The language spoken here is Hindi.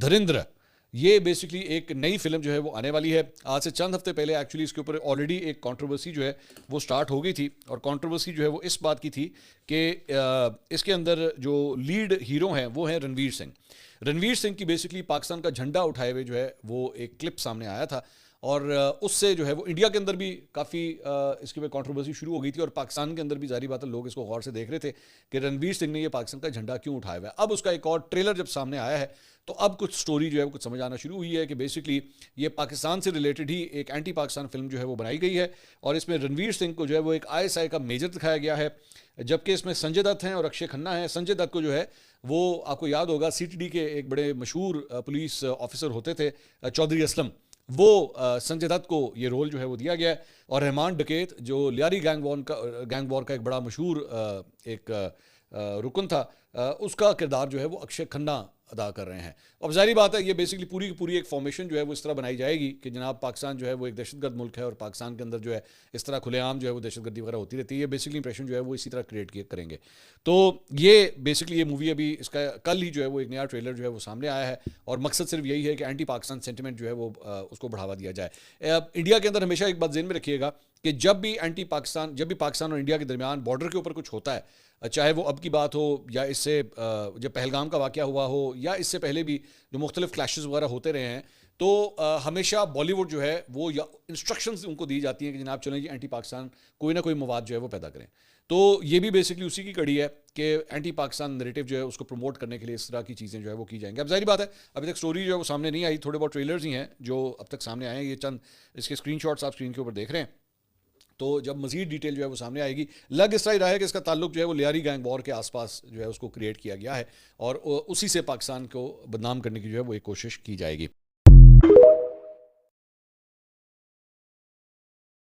धुरंधर ये बेसिकली एक नई फिल्म जो है वो आने वाली है। आज से चंद हफ्ते पहले एक्चुअली इसके ऊपर ऑलरेडी एक कंट्रोवर्सी जो है वो स्टार्ट हो गई थी, और कंट्रोवर्सी जो है वो इस बात की थी कि इसके अंदर जो लीड हीरो हैं वो हैं रणवीर सिंह। रणवीर सिंह की बेसिकली पाकिस्तान का झंडा उठाए हुए जो है वो एक क्लिप सामने आया था, और उससे जो है वो इंडिया के अंदर भी काफ़ी इसके ऊपर कंट्रोवर्सी शुरू हो गई थी, और पाकिस्तान के अंदर भी जारी बात है लोग इसको गौर से देख रहे थे कि रणवीर सिंह ने ये पाकिस्तान का झंडा क्यों उठाया हुआ है। अब उसका एक और ट्रेलर जब सामने आया है तो अब कुछ स्टोरी जो है वो कुछ समझ आना शुरू हुई है कि बेसिकली ये पाकिस्तान से रिलेटेड ही एक एंटी पाकिस्तान फिल्म जो है वो बनाई गई है, और इसमें रणवीर सिंह को जो है वो एक आईएसआई का मेजर दिखाया गया है, जबकि इसमें संजय दत्त हैं और अक्षय खन्ना है। संजय दत्त को जो है वो आपको याद होगा सीटीडी के एक बड़े मशहूर पुलिस ऑफिसर होते थे चौधरी असलम, वो संजय दत्त को ये रोल जो है वो दिया गया है। और रहमान डकैत जो लियारी गैंग वॉर का एक बड़ा मशहूर एक रुकन था, उसका किरदार जो है वो अक्षय खन्ना अदा कर रहे हैं। अब जाहिर बात है ये बेसिकली पूरी की पूरी एक फॉर्मेशन जो है वो इस तरह बनाई जाएगी कि जनाब पाकिस्तान जो है वो एक दहशतगर्द मुल्क है, और पाकिस्तान के अंदर जो है इस तरह खुलेआम जो है वो दहशतगर्दी वगैरह होती रहती है। ये बेसिकली इंप्रेशन जो है वो इसी तरह क्रिएट करेंगे। तो ये बेसिकली ये मूवी अभी इसका कल ही जो है वो एक नया ट्रेलर जो है वो सामने आया है, और मकसद सिर्फ यही है कि एंटी पाकिस्तान सेंटिमेंट जो है वो उसको बढ़ावा दिया जाए। इंडिया के अंदर हमेशा एक बात ज़हन में रखिएगा कि जब भी पाकिस्तान और इंडिया के दरमियान बॉर्डर के ऊपर कुछ होता है, चाहे वो अब की बात हो या इससे जब पहलगाम का वाक़या हुआ हो या इससे पहले भी जो मुख्तलिफ क्लैशेस वगैरह होते रहे हैं, तो हमेशा बॉलीवुड जो है वो या इंस्ट्रक्शंस उनको दी जाती हैं कि जनाब चलें जी एंटी पाकिस्तान कोई ना कोई मवाद जो है वो पैदा करें। तो ये भी बेसिकली उसी की कड़ी है कि एंटी पाकिस्तान नैरेटिव जो है उसको प्रमोट करने के लिए इस तरह की चीज़ें जो है वो की जाएंगी। अब जाहिर बात है अभी तक स्टोरी जो है वो सामने नहीं आई, थोड़े बहुत ट्रेलर्स ही हैं जो अब तक सामने आए हैं। ये चंद इसके स्क्रीनशॉट्स आप स्क्रीन के ऊपर देख रहे हैं, तो जब मजीद डिटेल जो है वो सामने आएगी, लग इस तरह रहा है कि इसका ताल्लुक जो है वो लियारी गैंग वॉर के आसपास जो है उसको क्रिएट किया गया है, और उसी से पाकिस्तान को बदनाम करने की जो है वो एक कोशिश की जाएगी।